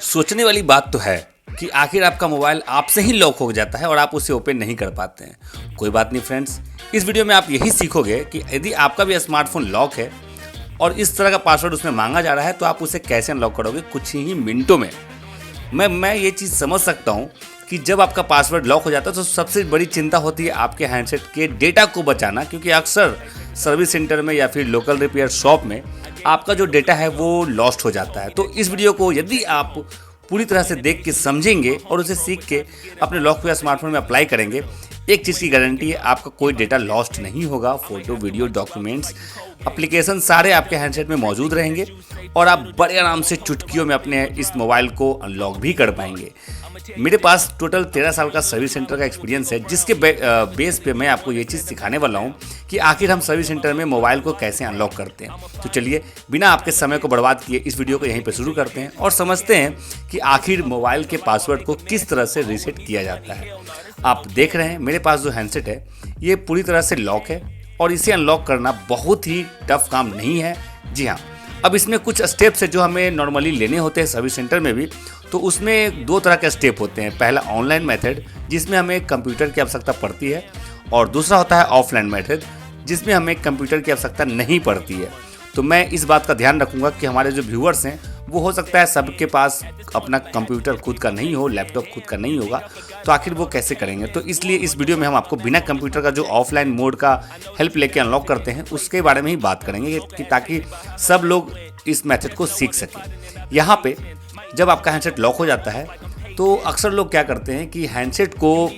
सोचने वाली बात तो है कि आखिर आपका मोबाइल आपसे ही लॉक हो जाता है और आप उसे ओपन नहीं कर पाते हैं। कोई बात नहीं फ्रेंड्स, इस वीडियो में आप यही सीखोगे कि यदि आपका भी स्मार्टफोन लॉक है और इस तरह का पासवर्ड उसमें मांगा जा रहा है तो आप उसे कैसे अनलॉक करोगे कुछ ही मिनटों में। मैं ये चीज़ समझ सकता हूँ कि जब आपका पासवर्ड लॉक हो जाता है तो सबसे बड़ी चिंता होती है आपके हैंडसेट के डेटा को बचाना, क्योंकि अक्सर सर्विस सेंटर में या फिर लोकल रिपेयर शॉप में आपका जो डेटा है वो लॉस्ट हो जाता है। तो इस वीडियो को यदि आप पूरी तरह से देख के समझेंगे और उसे सीख के अपने लॉक हुए स्मार्टफोन में अप्लाई करेंगे, एक चीज़ की गारंटी है, आपका कोई डेटा लॉस्ट नहीं होगा। फोटो, वीडियो, डॉक्यूमेंट्स, एप्लीकेशन सारे आपके हैंडसेट में मौजूद रहेंगे और आप बड़े आराम से चुटकियों में अपने इस मोबाइल को अनलॉक भी कर पाएंगे। मेरे पास टोटल 13 साल का सर्विस सेंटर का एक्सपीरियंस है, जिसके बेस पे मैं आपको ये चीज़ सिखाने वाला हूँ कि आखिर हम सर्विस सेंटर में मोबाइल को कैसे अनलॉक करते हैं। तो चलिए बिना आपके समय को बर्बाद किए इस वीडियो को यहीं पे शुरू करते हैं और समझते हैं कि आखिर मोबाइल के पासवर्ड को किस तरह से रीसेट किया जाता है। आप देख रहे हैं मेरे पास जो हैंडसेट है ये पूरी तरह से लॉक है और इसे अनलॉक करना बहुत ही टफ काम नहीं है। जी हाँ, अब इसमें कुछ स्टेप्स है जो हमें नॉर्मली लेने होते हैं सर्विस सेंटर में भी। तो उसमें दो तरह के स्टेप होते हैं। पहला ऑनलाइन मेथड, जिसमें हमें कंप्यूटर की आवश्यकता पड़ती है, और दूसरा होता है ऑफलाइन मेथड, जिसमें हमें कंप्यूटर की आवश्यकता नहीं पड़ती है। तो मैं इस बात का ध्यान रखूंगा कि हमारे जो व्यूअर्स हैं वो हो सकता है सबके पास अपना कंप्यूटर खुद का नहीं हो, लैपटॉप खुद का नहीं होगा, तो आखिर वो कैसे करेंगे। तो इसलिए इस वीडियो में हम आपको बिना कंप्यूटर का जो ऑफलाइन मोड का हेल्प लेके अनलॉक करते हैं उसके बारे में ही बात करेंगे कि ताकि सब लोग इस मेथड को सीख सकें। यहाँ पे जब आपका हैंडसेट लॉक हो जाता है तो अक्सर लोग क्या करते हैं कि हैंडसेट को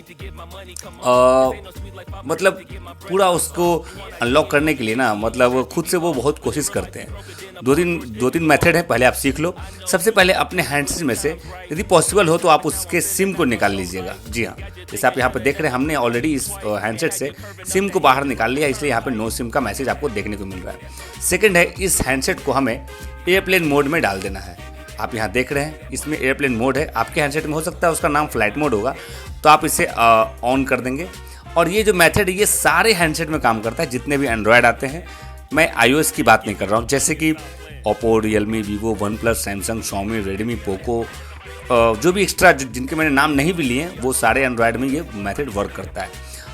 मतलब पूरा उसको अनलॉक करने के लिए ना, मतलब खुद से वो बहुत कोशिश करते हैं। दो तीन मेथड है, पहले आप सीख लो। सबसे पहले अपने हैंडसेट में से यदि पॉसिबल हो तो आप उसके सिम को निकाल लीजिएगा। जी हाँ, जैसे आप यहाँ पे देख रहे हैं, हमने ऑलरेडी इस हैंडसेट से सिम को बाहर निकाल लिया, इसलिए यहाँ पे नो सिम का मैसेज आपको देखने को मिल रहा है। सेकेंड है, इस हैंडसेट को हमें एयरप्लेन मोड में डाल देना है। आप यहाँ देख रहे हैं इसमें एयरप्लेन मोड है, आपके हैंडसेट में हो सकता है उसका नाम फ्लाइट मोड होगा, तो आप इसे ऑन कर देंगे। और ये जो मेथड है ये सारे हैंडसेट में काम करता है जितने भी एंड्रॉयड आते हैं। मैं iOS की बात नहीं कर रहा हूँ, जैसे कि Oppo, Realme, Vivo, one plus, Samsung, Xiaomi, Redmi, Poco, जो भी एक्स्ट्रा जिनके मैंने नाम नहीं भी लिए हैं वो सारे एंड्रॉयड में ये मेथड वर्क करता है।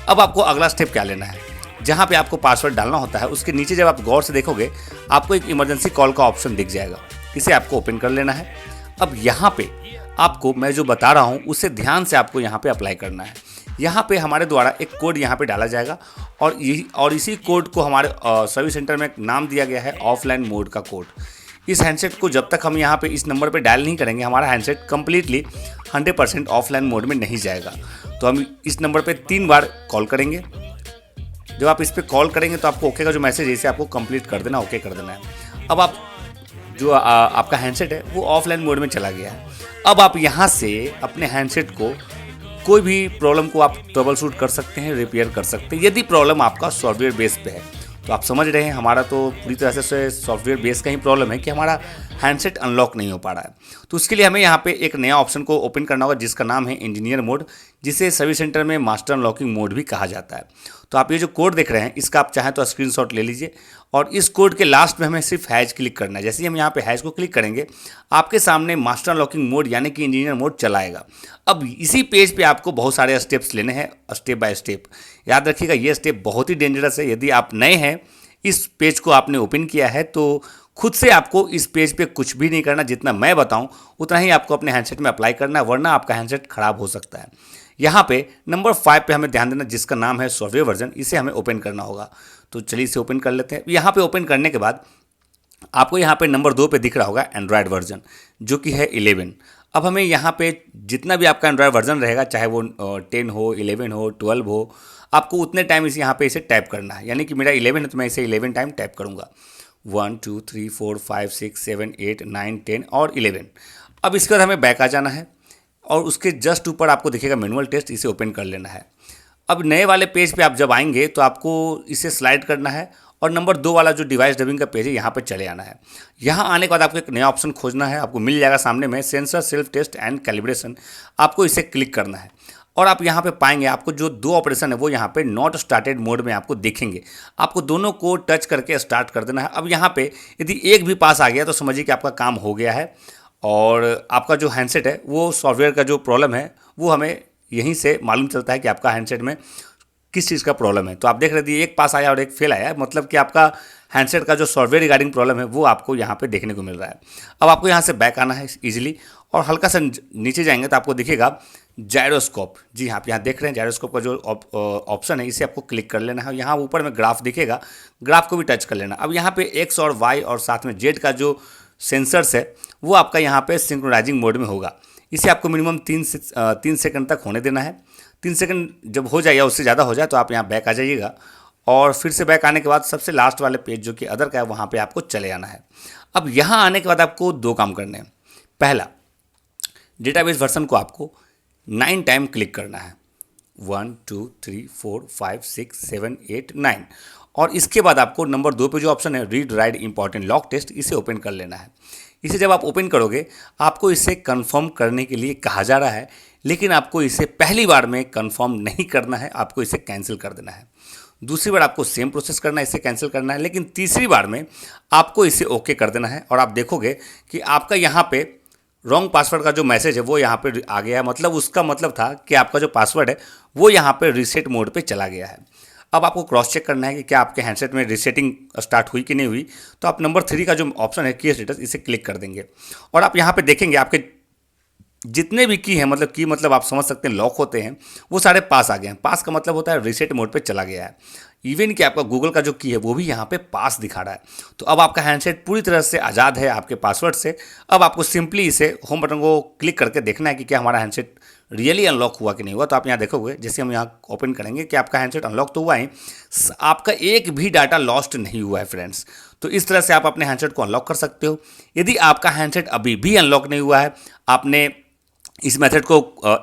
अब आपको अगला स्टेप क्या लेना है, जहाँ पे आपको पासवर्ड डालना होता है उसके नीचे जब आप गौर से देखोगे आपको एक इमरजेंसी कॉल का ऑप्शन दिख जाएगा, इसे आपको ओपन कर लेना है। अब यहाँ पे आपको मैं जो बता रहा हूँ उसे ध्यान से आपको यहाँ पे अप्लाई करना है। यहाँ पे हमारे द्वारा एक कोड यहाँ पे डाला जाएगा और इसी कोड को हमारे सर्विस सेंटर में एक नाम दिया गया है ऑफलाइन मोड का कोड। इस हैंडसेट को जब तक हम यहाँ पे इस नंबर पे डायल नहीं करेंगे हमारा हैंडसेट कम्प्लीटली 100% ऑफलाइन मोड में नहीं जाएगा। तो हम इस नंबर पे 3 बार कॉल करेंगे। जब आप इस पर कॉल करेंगे तो आपको ओके का जो मैसेज है इसे आपको कंप्लीट कर देना, ओके कर देना है। अब आप जो आपका हैंडसेट है वो ऑफलाइन मोड में चला गया है। अब आप यहाँ से अपने हैंडसेट को कोई भी प्रॉब्लम को आप ट्रबल शूट कर सकते हैं, रिपेयर कर सकते हैं, यदि प्रॉब्लम आपका सॉफ्टवेयर बेस पे है। तो आप समझ रहे हैं हमारा तो पूरी तरह से सॉफ्टवेयर बेस का ही प्रॉब्लम है कि हमारा हैंडसेट अनलॉक नहीं हो पा रहा है। तो उसके लिए हमें यहाँ पे एक नया ऑप्शन को ओपन करना होगा जिसका नाम है इंजीनियर मोड, जिसे सर्विस सेंटर में मास्टर अनलॉकिंग मोड भी कहा जाता है। तो आप ये जो कोड देख रहे हैं इसका आप चाहें तो स्क्रीनशॉट ले लीजिए और इस कोड के लास्ट में हमें सिर्फ हैश क्लिक करना है। जैसे ही हम यहाँ पे हैश को क्लिक करेंगे आपके सामने मास्टर अनलॉकिंग मोड यानी कि इंजीनियर मोड चलाएगा। अब इसी पेज पे आपको बहुत सारे स्टेप्स लेने हैं, स्टेप बाय स्टेप। याद रखिएगा ये स्टेप बहुत ही डेंजरस है। यदि आप नए हैं, इस पेज को आपने ओपन किया है तो खुद से आपको इस पेज पे कुछ भी नहीं करना, जितना मैं बताऊं उतना ही आपको अपने हैंडसेट में अप्लाई करना है, वरना आपका हैंडसेट खराब हो सकता है। यहाँ पे नंबर 5 पे हमें ध्यान देना, जिसका नाम है सॉफ्टवेयर वर्जन, इसे हमें ओपन करना होगा। तो चलिए इसे ओपन कर लेते हैं। यहाँ पे ओपन करने के बाद आपको यहाँ पे नंबर 2 पे दिख रहा होगा एंड्रॉयड वर्जन, जो कि है 11। अब हमें यहाँ पे जितना भी आपका एंड्रॉयड वर्जन रहेगा, चाहे वो 10 हो, 11 हो, 12 हो, आपको उतने टाइम यहाँ पे इसे टैप करना है। यानी कि मेरा 11 है तो मैं इसे 11 टाइम टैप करूँगा। 1 2 3 4 5 6 7 8 9 10 और 11। अब इसके बाद हमें बैक आ जाना है और उसके जस्ट ऊपर आपको दिखेगा मैनुअल टेस्ट, इसे ओपन कर लेना है। अब नए वाले पेज पे आप जब आएंगे तो आपको इसे स्लाइड करना है और नंबर 2 वाला जो डिवाइस डबिंग का पेज है यहाँ पे चले आना है। यहाँ आने के बाद आपको एक नया ऑप्शन खोजना है, आपको मिल जाएगा सामने में sensor self test and calibration. आपको इसे क्लिक करना है। और आप यहाँ पे पाएंगे आपको जो दो ऑपरेशन है वो यहाँ पे नॉट स्टार्टेड मोड में आपको दिखेंगे। आपको दोनों को टच करके स्टार्ट कर देना है। अब यहाँ पे यदि एक भी पास आ गया तो समझिए कि आपका काम हो गया है और आपका जो हैंडसेट है वो सॉफ्टवेयर का जो प्रॉब्लम है वो हमें यहीं से मालूम चलता है कि आपका हैंडसेट में किस चीज़ का प्रॉब्लम है। तो आप देख रहे थे एक पास आया और एक फेल आया, मतलब कि आपका हैंडसेट का जो सॉफ्टवेयर रिगार्डिंग प्रॉब्लम है वो आपको यहाँ पे देखने को मिल रहा है। अब आपको यहाँ से बैक आना है इजीली और हल्का सा नीचे जाएंगे तो आपको दिखेगा जायरोस्कोप। जी हाँ, आप यहाँ देख रहे हैं जायरोस्कोप का जो ऑप्शन है इसे आपको क्लिक कर लेना है। यहाँ ऊपर में ग्राफ दिखेगा, ग्राफ को भी टच कर लेना। अब यहाँ पे एक्स और वाई और साथ में जेड का जो सेंसर्स है वो आपका यहाँ पे सिंक्रोनाइजिंग मोड में होगा। इसे आपको मिनिमम 3 सेकंड तक होने देना है। 3 सेकंड जब हो जाए या उससे ज़्यादा हो जाए तो आप यहाँ बैक आ जाइएगा और फिर से बैक आने के बाद सबसे लास्ट वाले पेज जो कि अदर का है वहाँ पे आपको चले आना है। अब यहाँ आने के बाद आपको 2 काम करने हैं। पहला, डेटाबेस वर्जन को आपको 9 टाइम क्लिक करना है, 1 2 3 4 5 6 7 8 9 और इसके बाद आपको नंबर 2 पे जो ऑप्शन है read write important log test, इसे ओपन कर लेना है। इसे जब आप ओपन करोगे आपको इसे कंफर्म करने के लिए कहा जा रहा है, लेकिन आपको इसे पहली बार में कंफर्म नहीं करना है, आपको इसे कैंसिल कर देना है। दूसरी बार आपको सेम प्रोसेस करना है, इसे कैंसिल करना है, लेकिन तीसरी बार में आपको इसे ओके कर देना है और आप देखोगे कि आपका यहाँ पे रॉन्ग पासवर्ड का जो मैसेज है वो यहाँ पे आ गया है। मतलब उसका मतलब था कि आपका जो पासवर्ड है वो यहाँ पे रीसेट मोड पे चला गया है। अब आपको क्रॉस चेक करना है कि क्या आपके हैंडसेट में रीसेटिंग स्टार्ट हुई कि नहीं हुई। तो आप नंबर 3 का जो ऑप्शन है की स्टेटस, इसे क्लिक कर देंगे और आप यहाँ पे देखेंगे आपके जितने भी की हैं, मतलब की मतलब आप समझ सकते हैं लॉक होते हैं, वो सारे पास आ गए हैं। पास का मतलब होता है रीसेट मोड पे चला गया है। इवन कि आपका गूगल का जो की है वो भी यहाँ पे पास दिखा रहा है। तो अब आपका हैंडसेट पूरी तरह से आज़ाद है आपके पासवर्ड से। अब आपको सिंपली इसे होम बटन को क्लिक करके देखना है कि क्या हमारा हैंडसेट रियली अनलॉक हुआ कि नहीं हुआ। तो आप यहाँ देखोगे, जैसे हम यहाँ ओपन करेंगे कि आपका हैंडसेट अनलॉक तो हुआ ही, आपका एक भी डाटा लॉस्ट नहीं हुआ है फ्रेंड्स। तो इस तरह से आप अपने हैंडसेट को अनलॉक कर सकते हो। यदि आपका हैंडसेट अभी भी अनलॉक नहीं हुआ है, आपने इस मेथड को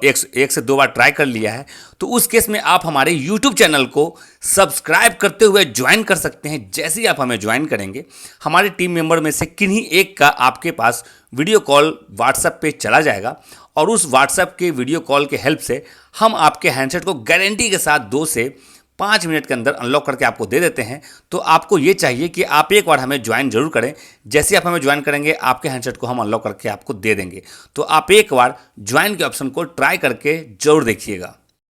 एक से 2 बार ट्राई कर लिया है, तो उस केस में आप हमारे YouTube चैनल को सब्सक्राइब करते हुए ज्वाइन कर सकते हैं। जैसे ही आप हमें ज्वाइन करेंगे, हमारे टीम मेंबर में से किन्हीं एक का आपके पास वीडियो कॉल व्हाट्सएप पे चला जाएगा और उस व्हाट्सएप के वीडियो कॉल के हेल्प से हम आपके हैंडसेट को गारंटी के साथ 2 से 5 मिनट के अंदर अनलॉक करके आपको दे देते हैं। तो आपको ये चाहिए कि आप एक बार हमें ज्वाइन जरूर करें। जैसे आप हमें ज्वाइन करेंगे आपके हैंडसेट को हम अनलॉक करके आपको दे देंगे। तो आप एक बार ज्वाइन के ऑप्शन को ट्राई करके जरूर देखिएगा।